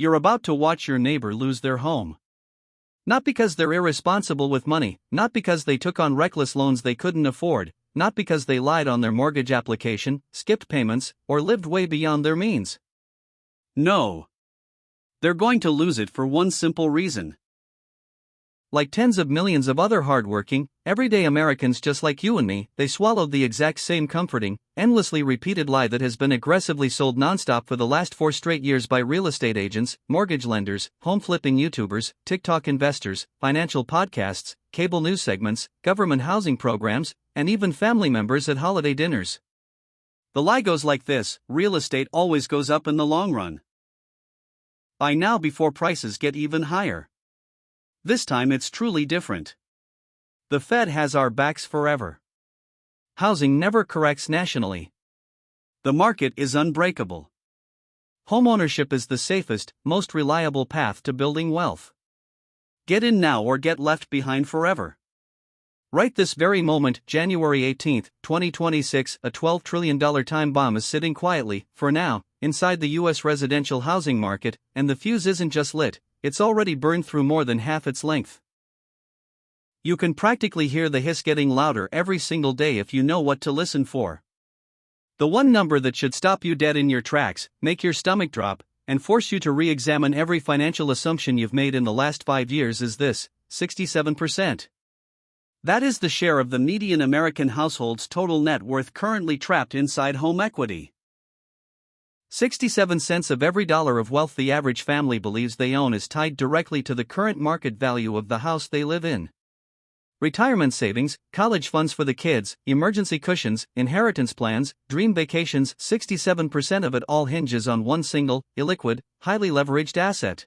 You're about to watch your neighbor lose their home. Not because they're irresponsible with money, not because they took on reckless loans they couldn't afford, not because they lied on their mortgage application, skipped payments, or lived way beyond their means. No. They're going to lose it for one simple reason. Like tens of millions of other hardworking, everyday Americans just like you and me, they swallowed the exact same comforting, endlessly repeated lie that has been aggressively sold nonstop for the last 4 straight years by real estate agents, mortgage lenders, home flipping YouTubers, TikTok investors, financial podcasts, cable news segments, government housing programs, and even family members at holiday dinners. The lie goes like this: real estate always goes up in the long run. Buy now before prices get even higher. This time it's truly different. The Fed has our backs forever. Housing never corrects nationally. The market is unbreakable. Homeownership is the safest, most reliable path to building wealth. Get in now or get left behind forever. Right this very moment, January 18, 2026, a $12 trillion time bomb is sitting quietly, for now, inside the U.S. residential housing market, and the fuse isn't just lit, it's already burned through more than half its length. You can practically hear the hiss getting louder every single day if you know what to listen for. The one number that should stop you dead in your tracks, make your stomach drop, and force you to re-examine every financial assumption you've made in the last 5 years is this: 67%. That is the share of the median American household's total net worth currently trapped inside home equity. 67 cents of every dollar of wealth the average family believes they own is tied directly to the current market value of the house they live in. Retirement savings, college funds for the kids, emergency cushions, inheritance plans, dream vacations, 67% of it all hinges on one single, illiquid, highly leveraged asset.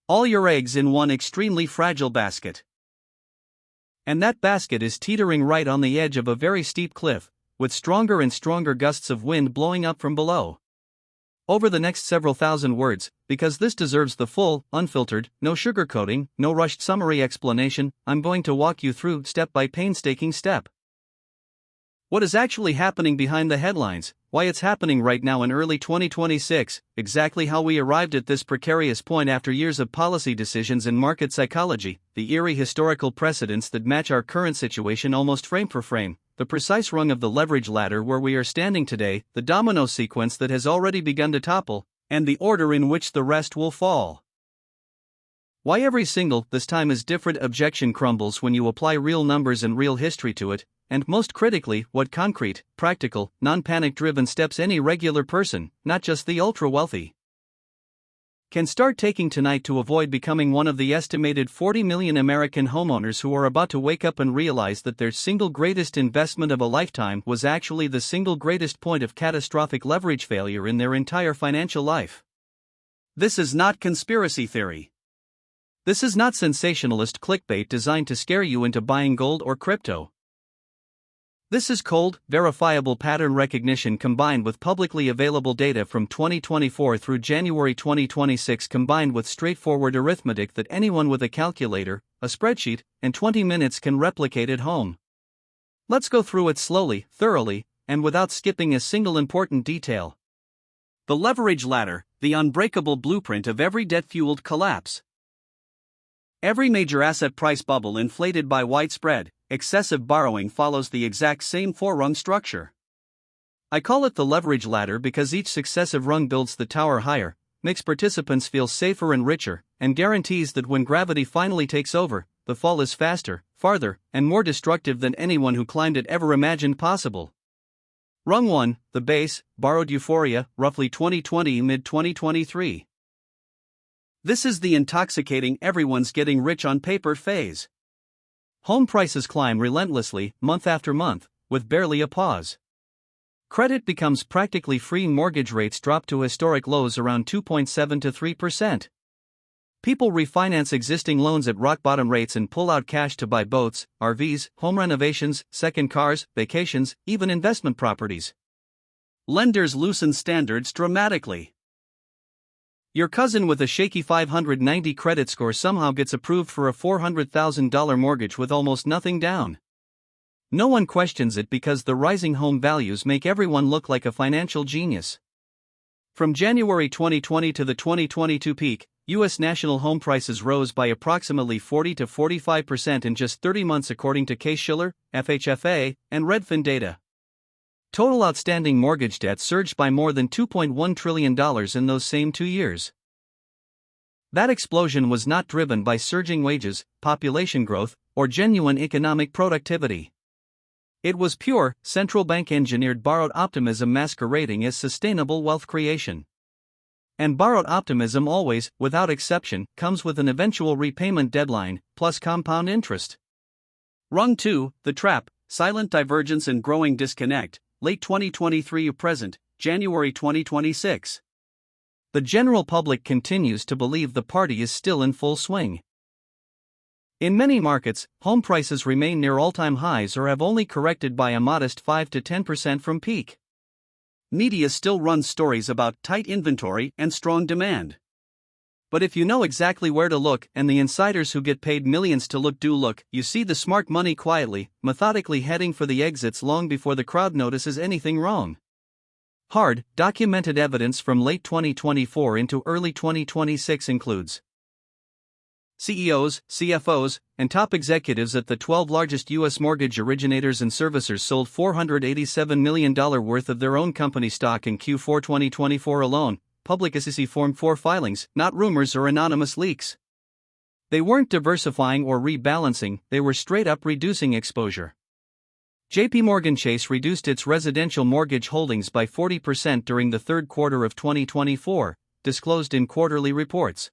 All your eggs in one extremely fragile basket. And that basket is teetering right on the edge of a very steep cliff, with stronger and stronger gusts of wind blowing up from below. Over the next several thousand words, because this deserves the full, unfiltered, no sugarcoating, no rushed summary explanation, I'm going to walk you through step by painstaking step. What is actually happening behind the headlines, why it's happening right now in early 2026, exactly how we arrived at this precarious point after years of policy decisions and market psychology, the eerie historical precedents that match our current situation almost frame for frame, the precise rung of the leverage ladder where we are standing today, the domino sequence that has already begun to topple, and the order in which the rest will fall. Why every single, this time is different, objection crumbles when you apply real numbers and real history to it, and most critically, what concrete, practical, non-panic driven steps any regular person, not just the ultra-wealthy, can start taking tonight to avoid becoming one of the estimated 40 million American homeowners who are about to wake up and realize that their single greatest investment of a lifetime was actually the single greatest point of catastrophic leverage failure in their entire financial life. This is not conspiracy theory. This is not sensationalist clickbait designed to scare you into buying gold or crypto. This is cold, verifiable pattern recognition combined with publicly available data from 2024 through January 2026 combined with straightforward arithmetic that anyone with a calculator, a spreadsheet, and 20 minutes can replicate at home. Let's go through it slowly, thoroughly, and without skipping a single important detail. The leverage ladder, the unbreakable blueprint of every debt-fueled collapse. Every major asset price bubble inflated by widespread, excessive borrowing follows the exact same 4-rung structure. I call it the leverage ladder because each successive rung builds the tower higher, makes participants feel safer and richer, and guarantees that when gravity finally takes over, the fall is faster, farther, and more destructive than anyone who climbed it ever imagined possible. Rung 1, the base, borrowed euphoria, roughly 2020 mid-2023. This is the intoxicating everyone's getting rich on paper phase. Home prices climb relentlessly, month after month, with barely a pause. Credit becomes practically free, mortgage rates drop to historic lows around 2.7 to 3%. People refinance existing loans at rock-bottom rates and pull out cash to buy boats, RVs, home renovations, second cars, vacations, even investment properties. Lenders loosen standards dramatically. Your cousin with a shaky 590 credit score somehow gets approved for a $400,000 mortgage with almost nothing down. No one questions it because the rising home values make everyone look like a financial genius. From January 2020 to the 2022 peak, U.S. national home prices rose by approximately 40 to 45% in just 30 months according to Case-Shiller, FHFA, and Redfin data. Total outstanding mortgage debt surged by more than $2.1 trillion in those same 2 years. That explosion was not driven by surging wages, population growth, or genuine economic productivity. It was pure, central bank engineered borrowed optimism masquerading as sustainable wealth creation. And borrowed optimism always, without exception, comes with an eventual repayment deadline, plus compound interest. Rung 2, The Trap, Silent Divergence and Growing Disconnect, late 2023 or present, January 2026. The general public continues to believe the party is still in full swing. In many markets, home prices remain near all-time highs or have only corrected by a modest 5 to 10% from peak. Media still runs stories about tight inventory and strong demand. But if you know exactly where to look and the insiders who get paid millions to look do look, you see the smart money quietly, methodically heading for the exits long before the crowd notices anything wrong. Hard, documented evidence from late 2024 into early 2026 includes CEOs, CFOs, and top executives at the 12 largest U.S. mortgage originators and servicers sold $487 million worth of their own company stock in Q4 2024 alone, public SEC Form 4 filings, not rumors or anonymous leaks. They weren't diversifying or rebalancing, they were straight up reducing exposure. JPMorgan Chase reduced its residential mortgage holdings by 40% during the third quarter of 2024, disclosed in quarterly reports.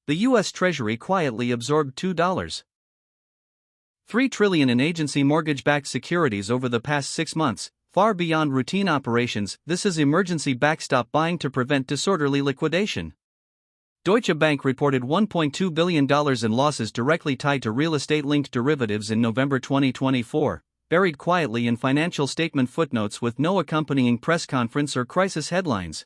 The U.S. Treasury quietly absorbed $2.3 trillion in agency mortgage-backed securities over the past 6 months, far beyond routine operations. This is emergency backstop buying to prevent disorderly liquidation. Deutsche Bank reported $1.2 billion in losses directly tied to real estate-linked derivatives in November 2024, buried quietly in financial statement footnotes with no accompanying press conference or crisis headlines.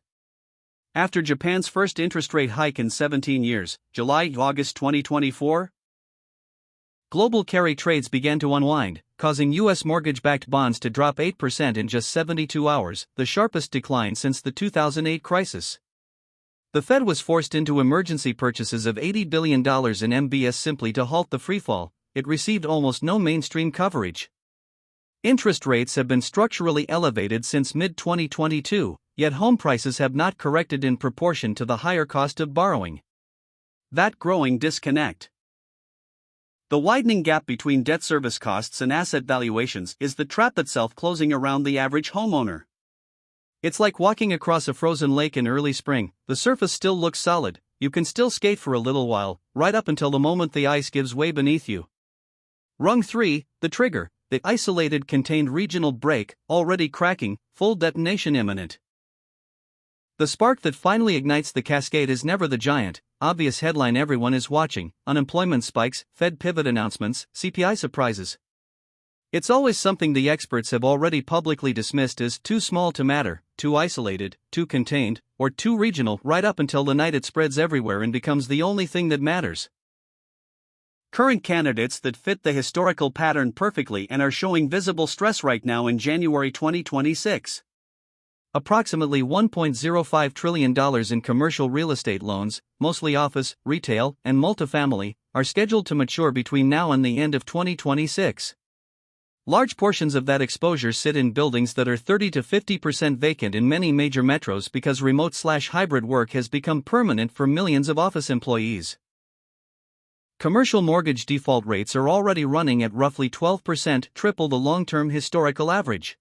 After Japan's first interest rate hike in 17 years, July-August 2024, global carry trades began to unwind, causing U.S. mortgage-backed bonds to drop 8% in just 72 hours, the sharpest decline since the 2008 crisis. The Fed was forced into emergency purchases of $80 billion in MBS simply to halt the freefall. It received almost no mainstream coverage. Interest rates have been structurally elevated since mid-2022. Yet home prices have not corrected in proportion to the higher cost of borrowing. That growing disconnect. The widening gap between debt service costs and asset valuations is the trap itself closing around the average homeowner. It's like walking across a frozen lake in early spring. The surface still looks solid, you can still skate for a little while, right up until the moment the ice gives way beneath you. Rung 3, The Trigger, the isolated contained regional break, already cracking, full detonation imminent. The spark that finally ignites the cascade is never the giant, obvious headline everyone is watching: unemployment spikes, Fed pivot announcements, CPI surprises. It's always something the experts have already publicly dismissed as too small to matter, too isolated, too contained, or too regional, right up until the night it spreads everywhere and becomes the only thing that matters. Current candidates that fit the historical pattern perfectly and are showing visible stress right now in January 2026. Approximately $1.05 trillion in commercial real estate loans, mostly office, retail, and multifamily, are scheduled to mature between now and the end of 2026. Large portions of that exposure sit in buildings that are 30 to 50% vacant in many major metros because remote/hybrid work has become permanent for millions of office employees. Commercial mortgage default rates are already running at roughly 12%, triple the long-term historical average.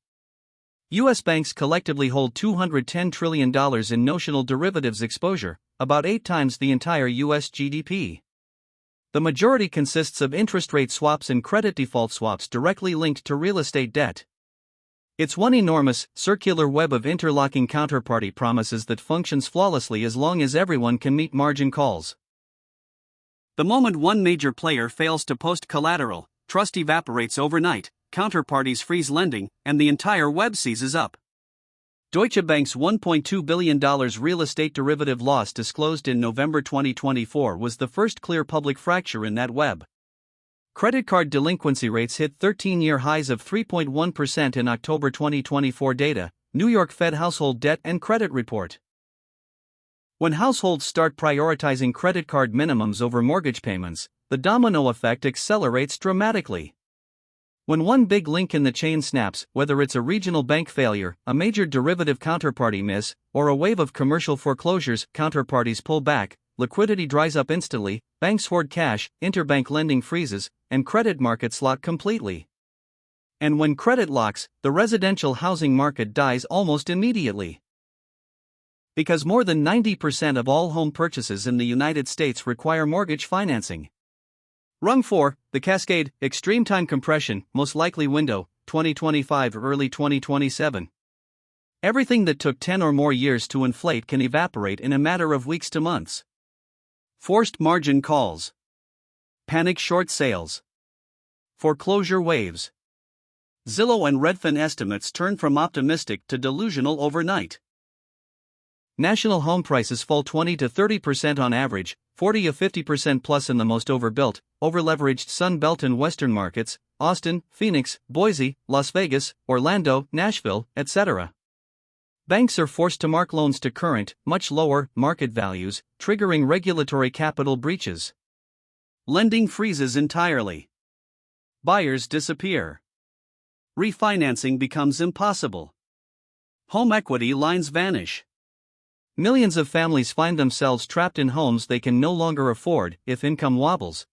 U.S. banks collectively hold $210 trillion in notional derivatives exposure, about 8 times the entire U.S. GDP. The majority consists of interest rate swaps and credit default swaps directly linked to real estate debt. It's one enormous, circular web of interlocking counterparty promises that functions flawlessly as long as everyone can meet margin calls. The moment one major player fails to post collateral, trust evaporates overnight, counterparties freeze lending, and the entire web seizes up. Deutsche Bank's $1.2 billion real estate derivative loss disclosed in November 2024 was the first clear public fracture in that web. Credit card delinquency rates hit 13-year highs of 3.1% in October 2024 data, New York Fed Household Debt and Credit Report. When households start prioritizing credit card minimums over mortgage payments, the domino effect accelerates dramatically. When one big link in the chain snaps, whether it's a regional bank failure, a major derivative counterparty miss, or a wave of commercial foreclosures, counterparties pull back, liquidity dries up instantly, banks hoard cash, interbank lending freezes, and credit markets lock completely. And when credit locks, the residential housing market dies almost immediately. Because more than 90% of all home purchases in the United States require mortgage financing. Rung 4, the Cascade, extreme time compression, most likely window, 2025 or early 2027. Everything that took 10 or more years to inflate can evaporate in a matter of weeks to months. Forced margin calls. Panic short sales. Foreclosure waves. Zillow and Redfin estimates turn from optimistic to delusional overnight. National home prices fall 20 to 30% on average, 40 to 50% plus in the most overbuilt, overleveraged Sun Belt and Western markets, Austin, Phoenix, Boise, Las Vegas, Orlando, Nashville, etc. Banks are forced to mark loans to current, much lower, market values, triggering regulatory capital breaches. Lending freezes entirely. Buyers disappear. Refinancing becomes impossible. Home equity lines vanish. Millions of families find themselves trapped in homes they can no longer afford if income wobbles.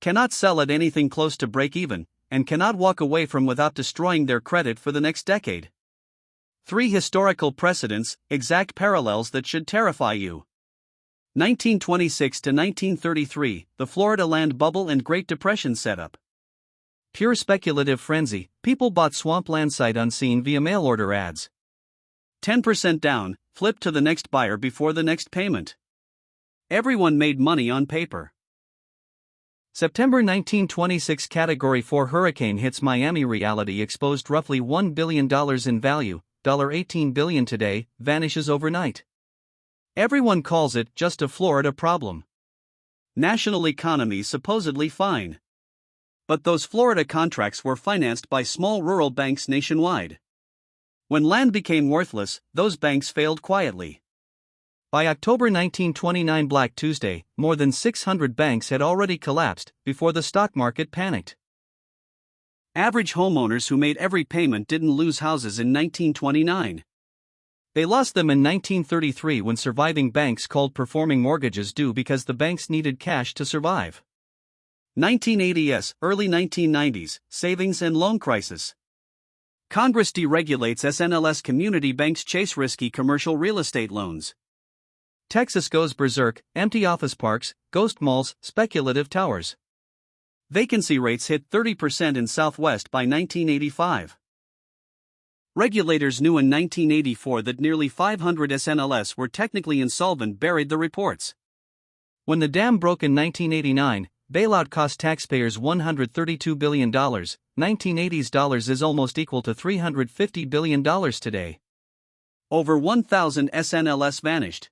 Cannot sell at anything close to break even, and cannot walk away from without destroying their credit for the next decade. 3 historical precedents, exact parallels that should terrify you. 1926 to 1933, the Florida land bubble and Great Depression setup. Pure speculative frenzy, people bought swampland sight unseen via mail order ads. 10% down, flipped to the next buyer before the next payment. Everyone made money on paper. September 1926 Category 4 hurricane hits Miami. Reality exposed roughly $1 billion in value, $18 billion today, vanishes overnight. Everyone calls it just a Florida problem. National economy supposedly fine. But those Florida contracts were financed by small rural banks nationwide. When land became worthless, those banks failed quietly. By October 1929, Black Tuesday, more than 600 banks had already collapsed before the stock market panicked. Average homeowners who made every payment didn't lose houses in 1929. They lost them in 1933 when surviving banks called performing mortgages due because the banks needed cash to survive. 1980s, early 1990s, savings and loan crisis. Congress deregulates SNLS community banks chase risky commercial real estate loans. Texas goes berserk, empty office parks, ghost malls, speculative towers. Vacancy rates hit 30% in Southwest by 1985. Regulators knew in 1984 that nearly 500 SNLS were technically insolvent, buried the reports. When the dam broke in 1989, bailout cost taxpayers $132 billion, 1980s dollars is almost equal to $350 billion today. Over 1,000 SNLS vanished.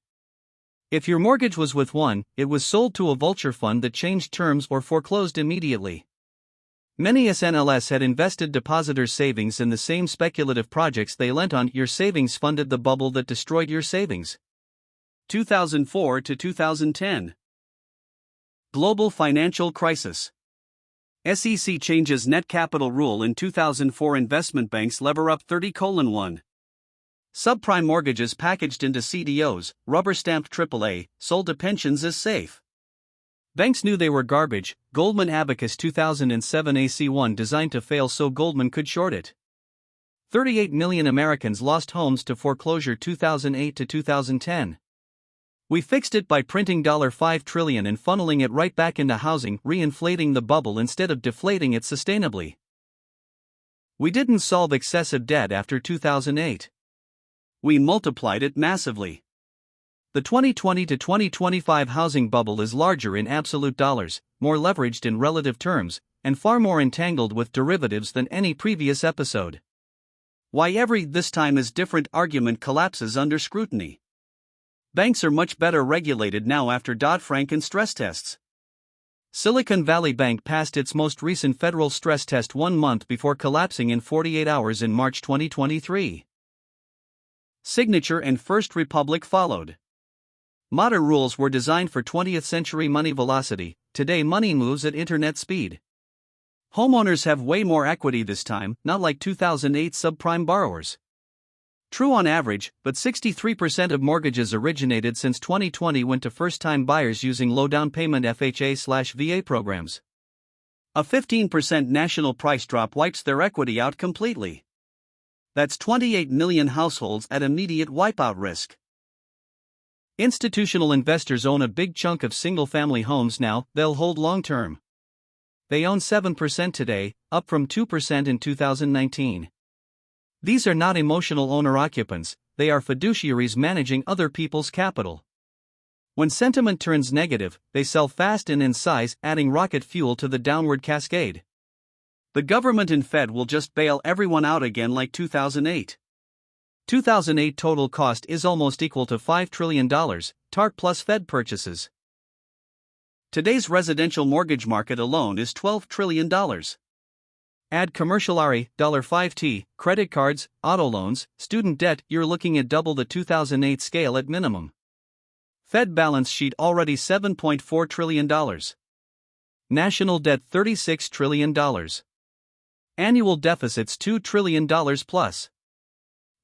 If your mortgage was with one, it was sold to a vulture fund that changed terms or foreclosed immediately. Many SNLS had invested depositors' savings in the same speculative projects they lent on. Your savings funded the bubble that destroyed your savings. 2004 to 2010. Global financial crisis. SEC changes net capital rule in 2004. Investment banks lever up 30:1. Subprime mortgages packaged into CDOs, rubber-stamped AAA, sold to pensions as safe. Banks knew they were garbage. Goldman Abacus 2007 AC1 designed to fail so Goldman could short it. 38 million Americans lost homes to foreclosure 2008 to 2010. We fixed it by printing $5 trillion and funneling it right back into housing, re-inflating the bubble instead of deflating it sustainably. We didn't solve excessive debt after 2008. We multiplied it massively. The 2020 to 2025 housing bubble is larger in absolute dollars, more leveraged in relative terms, and far more entangled with derivatives than any previous episode. Why every "this time is different" argument collapses under scrutiny. Banks are much better regulated now after Dodd-Frank and stress tests. Silicon Valley Bank passed its most recent federal stress test 1 month before collapsing in 48 hours in March 2023. Signature and First Republic followed. Modern rules were designed for 20th century money velocity. Today money moves at internet speed. Homeowners have way more equity this time, not like 2008 subprime borrowers. True on average, but 63% of mortgages originated since 2020 went to first-time buyers using low down payment FHA/VA programs. A 15% national price drop wipes their equity out completely. That's 28 million households at immediate wipeout risk. Institutional investors own a big chunk of single-family homes now. They'll hold long-term. They own 7% today, up from 2% in 2019. These are not emotional owner-occupants, they are fiduciaries managing other people's capital. When sentiment turns negative, they sell fast and in size, adding rocket fuel to the downward cascade. The government and Fed will just bail everyone out again like 2008. 2008 total cost is almost equal to $5 trillion, TARP plus Fed purchases. Today's residential mortgage market alone is $12 trillion. Add commercial RE, $5T, credit cards, auto loans, student debt, you're looking at double the 2008 scale at minimum. Fed balance sheet already $7.4 trillion. National debt $36 trillion. Annual deficits $2 trillion plus.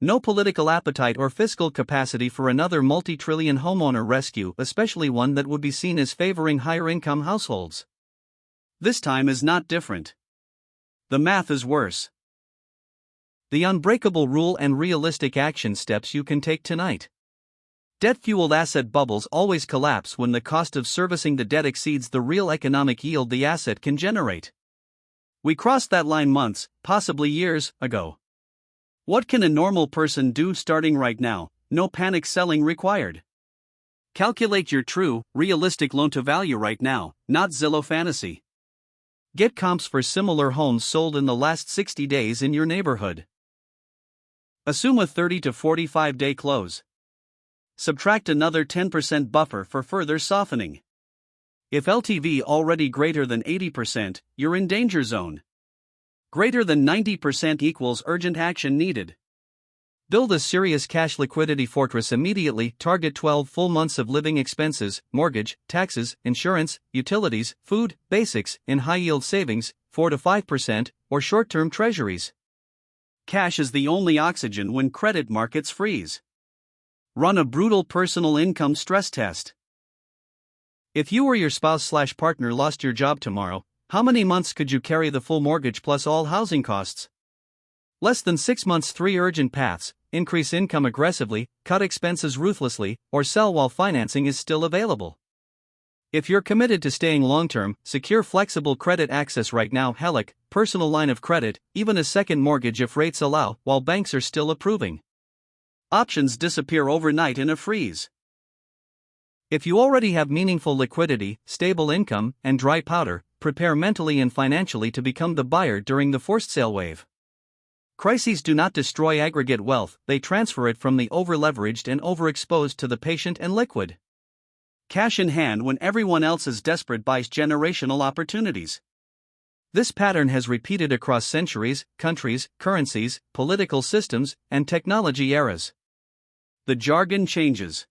No political appetite or fiscal capacity for another multi-trillion homeowner rescue, especially one that would be seen as favoring higher-income households. This time is not different. The math is worse. The unbreakable rule and realistic action steps you can take tonight. Debt-fueled asset bubbles always collapse when the cost of servicing the debt exceeds the real economic yield the asset can generate. We crossed that line months, possibly years, ago. What can a normal person do starting right now? No panic selling required. Calculate your true, realistic loan-to-value right now, not Zillow fantasy. Get comps for similar homes sold in the last 60 days in your neighborhood. Assume a 30 to 45 day close. Subtract another 10% buffer for further softening. If LTV already greater than 80%, you're in danger zone. Greater than 90% equals urgent action needed. Build a serious cash liquidity fortress immediately. Target 12 full months of living expenses, mortgage, taxes, insurance, utilities, food, basics, in high-yield savings, 4 to 5%, or short-term treasuries. Cash is the only oxygen when credit markets freeze. Run a brutal personal income stress test. If you or your spouse/partner lost your job tomorrow, how many months could you carry the full mortgage plus all housing costs? Less than 6 months. 3 urgent paths: increase income aggressively, cut expenses ruthlessly, or sell while financing is still available. If you're committed to staying long-term, secure flexible credit access right now. HELOC, personal line of credit, even a second mortgage if rates allow, while banks are still approving. Options disappear overnight in a freeze. If you already have meaningful liquidity, stable income, and dry powder, prepare mentally and financially to become the buyer during the forced sale wave. Crises do not destroy aggregate wealth, they transfer it from the over-leveraged and overexposed to the patient and liquid. Cash in hand when everyone else is desperate buys generational opportunities. This pattern has repeated across centuries, countries, currencies, political systems, and technology eras. The jargon changes.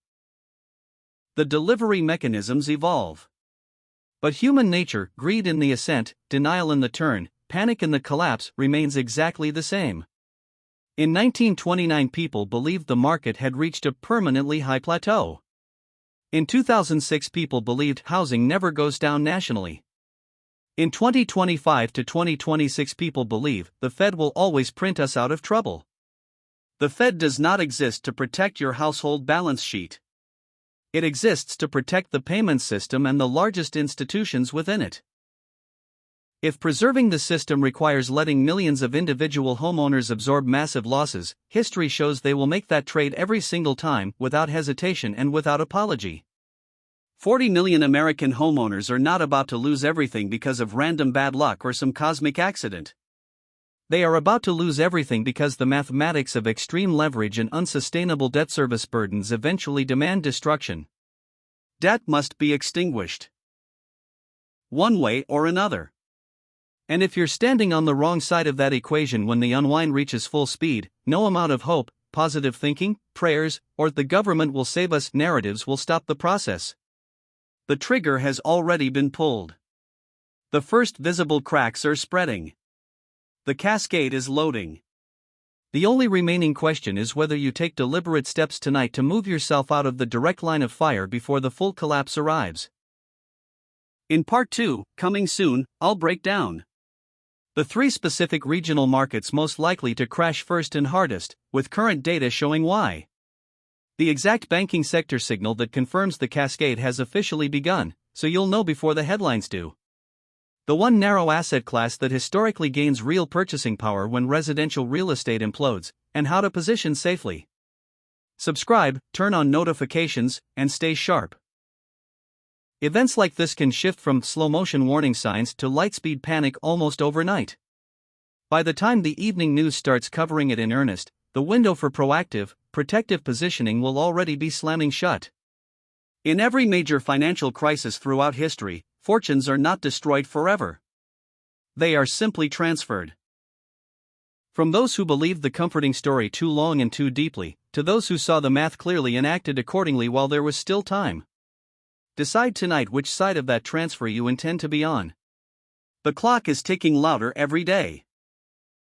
The delivery mechanisms evolve. But human nature, greed in the ascent, denial in the turn, panic in the collapse, remains exactly the same. In 1929, people believed the market had reached a permanently high plateau. In 2006, people believed housing never goes down nationally. In 2025 to 2026, people believe the Fed will always print us out of trouble. The Fed does not exist to protect your household balance sheet. It exists to protect the payment system and the largest institutions within it. If preserving the system requires letting millions of individual homeowners absorb massive losses, history shows they will make that trade every single time, without hesitation and without apology. 40 million American homeowners are not about to lose everything because of random bad luck or some cosmic accident. They are about to lose everything because the mathematics of extreme leverage and unsustainable debt service burdens eventually demand destruction. Debt must be extinguished. One way or another. And if you're standing on the wrong side of that equation when the unwind reaches full speed, no amount of hope, positive thinking, prayers, or "the government will save us" narratives will stop the process. The trigger has already been pulled. The first visible cracks are spreading. The cascade is loading. The only remaining question is whether you take deliberate steps tonight to move yourself out of the direct line of fire before the full collapse arrives. In Part 2, coming soon, I'll break down the 3 specific regional markets most likely to crash first and hardest, with current data showing why. The exact banking sector signal that confirms the cascade has officially begun, so you'll know before the headlines do. The one narrow asset class that historically gains real purchasing power when residential real estate implodes, and how to position safely. Subscribe, turn on notifications, and stay sharp. Events like this can shift from slow-motion warning signs to light-speed panic almost overnight. By the time the evening news starts covering it in earnest, the window for proactive, protective positioning will already be slamming shut. In every major financial crisis throughout history, fortunes are not destroyed forever. They are simply transferred. From those who believed the comforting story too long and too deeply, to those who saw the math clearly and acted accordingly while there was still time. Decide tonight which side of that transfer you intend to be on. The clock is ticking louder every day.